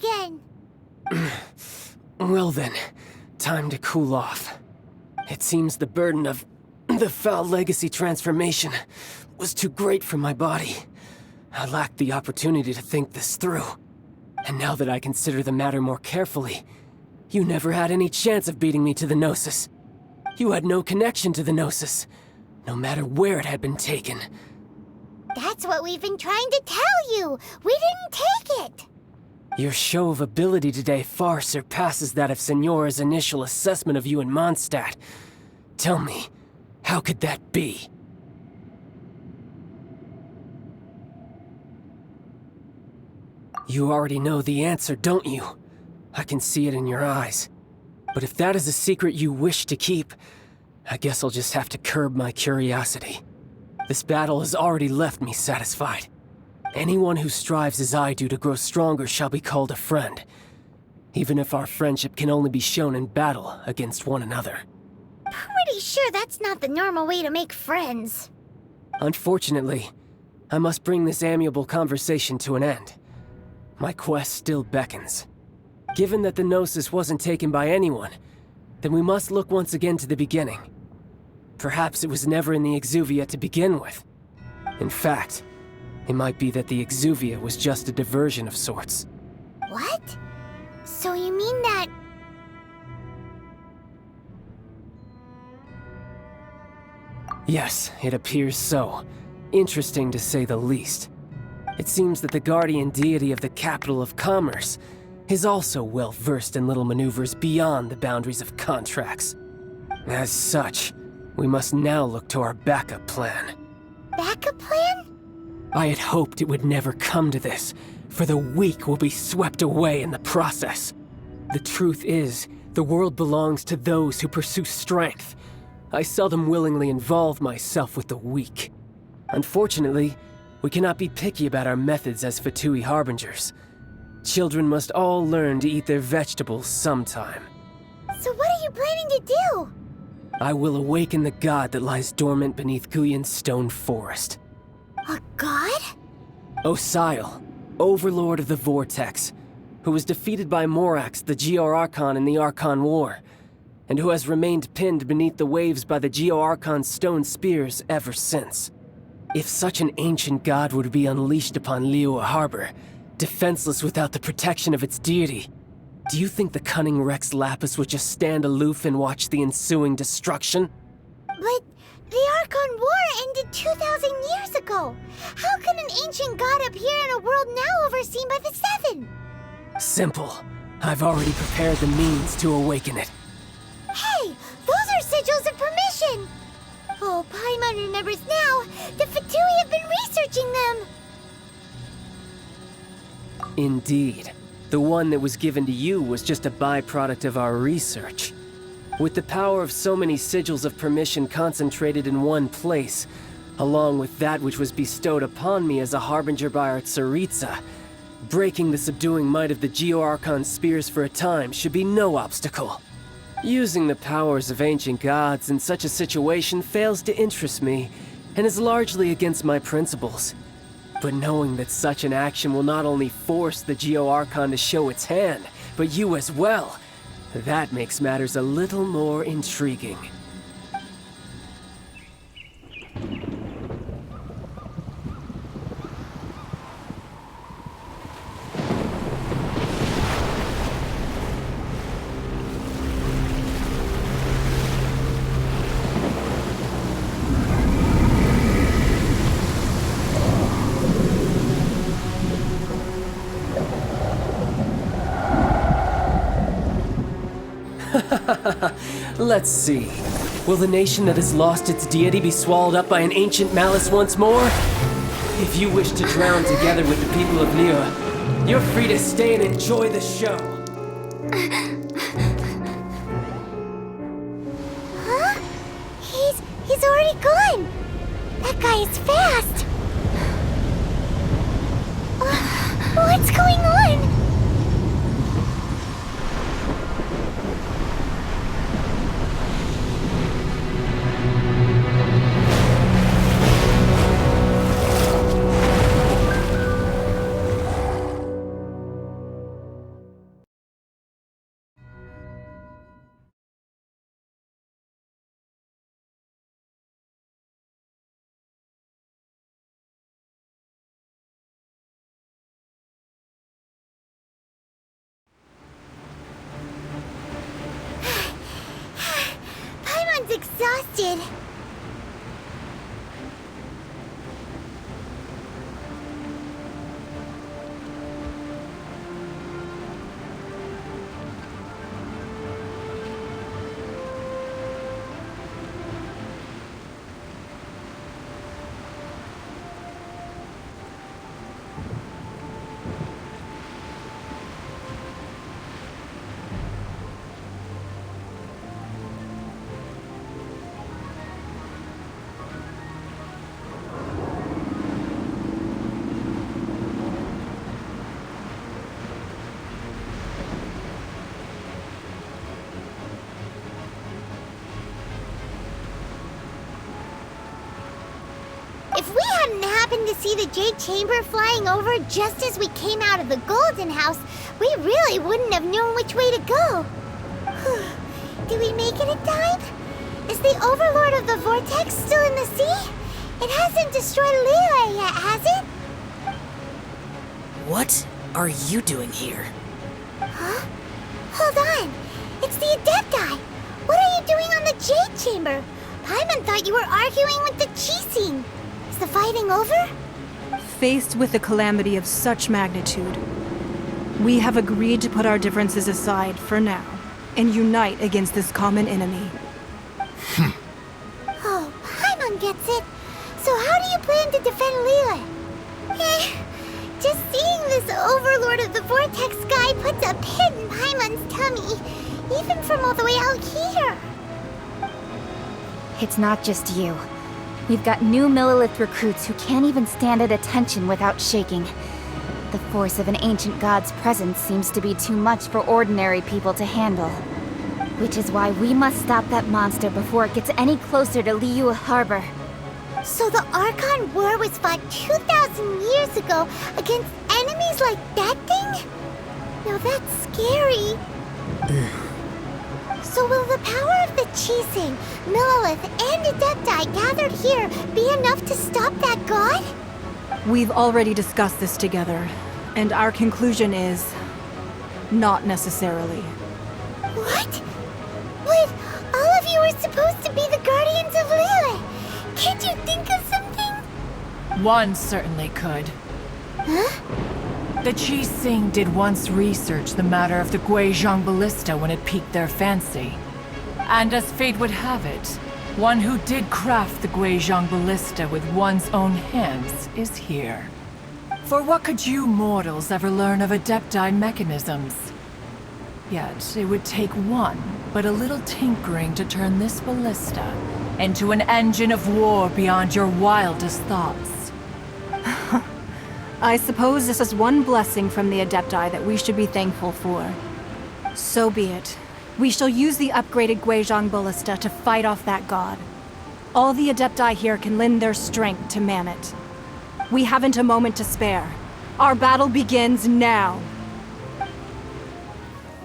again. Well then, time to cool off. It seems the burden of the foul legacy transformation was too great for my body. I lacked the opportunity to think this through. And now that I consider the matter more carefully, you never had any chance of beating me to the Gnosis. You had no connection to the Gnosis, no matter where it had been taken. That's what we've been trying to tell you! We didn't take it! Your show of ability today far surpasses that of Signora's initial assessment of you in Mondstadt. Tell me, how could that be? You already know the answer, don't you? I can see it in your eyes. But if that is a secret you wish to keep, I guess I'll just have to curb my curiosity. This battle has already left me satisfied. Anyone who strives as I do to grow stronger shall be called a friend, even if our friendship can only be shown in battle against one another. Pretty sure that's not the normal way to make friends. Unfortunately, I must bring this amiable conversation to an end. My quest still beckons. Given that the Gnosis wasn't taken by anyone, then we must look once again to the beginning. Perhaps it was never in the Exuvia to begin with. In fact, it might be that the Exuvia was just a diversion of sorts. What? So you mean that... Yes, it appears so. Interesting to say the least. It seems that the guardian deity of the capital of commerce is also well versed in little maneuvers beyond the boundaries of contracts. As such, we must now look to our backup plan. Backup plan? I had hoped it would never come to this, for the weak will be swept away in the process. The truth is, the world belongs to those who pursue strength. I seldom willingly involve myself with the weak. Unfortunately, we cannot be picky about our methods as Fatui Harbingers. Children must all learn to eat their vegetables sometime. So what are you planning to do? I will awaken the god that lies dormant beneath Guyon's stone forest. A god? Osile, overlord of the Vortex, who was defeated by Morax, the Geo-Archon in the Archon War, and who has remained pinned beneath the waves by the Geo-Archon's stone spears ever since. If such an ancient god were to be unleashed upon Liyue Harbor, defenseless without the protection of its deity, do you think the cunning Rex Lapis would just stand aloof and watch the ensuing destruction? But the Archon War ended 2,000 years ago. How can an ancient god appear in a world now overseen by the Seven? Simple. I've already prepared the means to awaken it. Hey, those are sigils of permission! Oh, Paimon remembers now. The Fatui have been researching them. Indeed. The one that was given to you was just a byproduct of our research. With the power of so many sigils of permission concentrated in one place, along with that which was bestowed upon me as a harbinger by our Tsaritsa, breaking the subduing might of the Geo-Archon spears for a time should be no obstacle. Using the powers of ancient gods in such a situation fails to interest me, and is largely against my principles. But knowing that such an action will not only force the Geo-Archon to show its hand, but you as well, that makes matters a little more intriguing. Let's see. Will the nation that has lost its deity be swallowed up by an ancient malice once more? If you wish to drown together with the people of Liyue, you're free to stay and enjoy the show. Huh? He's already gone. That guy is fast. What's going on? did. If we hadn't happened to see the Jade Chamber flying over just as we came out of the Golden House, we really wouldn't have known which way to go. Did we make it in time? Is the Overlord of the Vortex still in the sea? It hasn't destroyed Liyue yet, has it? What are you doing here? Huh? Hold on. It's the Adepti. What are you doing on the Jade Chamber? Paimon thought you were arguing with the Qixing. Is the fighting over? Faced with a calamity of such magnitude, we have agreed to put our differences aside for now and unite against this common enemy. Oh, Paimon gets it. So how do you plan to defend Liyue? Just seeing this Overlord of the Vortex guy puts a pit in Paimon's tummy, even from all the way out here. It's not just you. We've got new Millilith recruits who can't even stand at attention without shaking. The force of an ancient god's presence seems to be too much for ordinary people to handle. Which is why we must stop that monster before it gets any closer to Liyue Harbor. So the Archon War was fought 2,000 years ago against enemies like that thing? Now that's scary. So will the power of the Qixing, Millilith, and Adepti gathered here be enough to stop that god? We've already discussed this together, and our conclusion is not necessarily. What? But all of you are supposed to be the guardians of Liyue. Can't you think of something? One certainly could. Huh? The Qixing did once research the matter of the Guizhong Ballista when it piqued their fancy. And as fate would have it, one who did craft the Guizhong Ballista with one's own hands is here. For what could you mortals ever learn of Adepti mechanisms? Yet it would take one, but a little tinkering to turn this ballista into an engine of war beyond your wildest thoughts. I suppose this is one blessing from the Adepti that we should be thankful for. So be it. We shall use the upgraded Guizhong Ballista to fight off that god. All the Adepti here can lend their strength to man it. We haven't a moment to spare. Our battle begins now.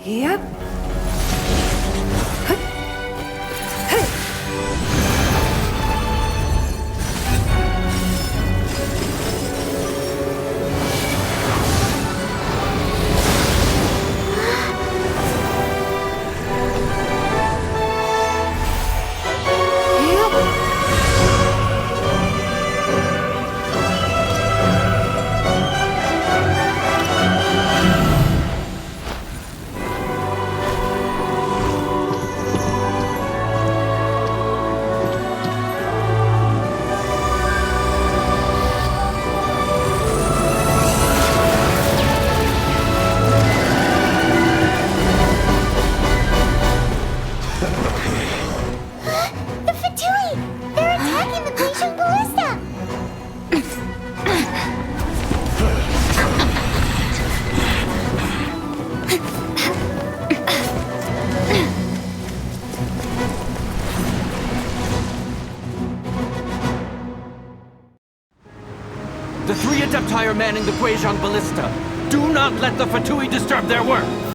Yep. The three Adepti are manning the Guizhong Ballista. Do not let the Fatui disturb their work!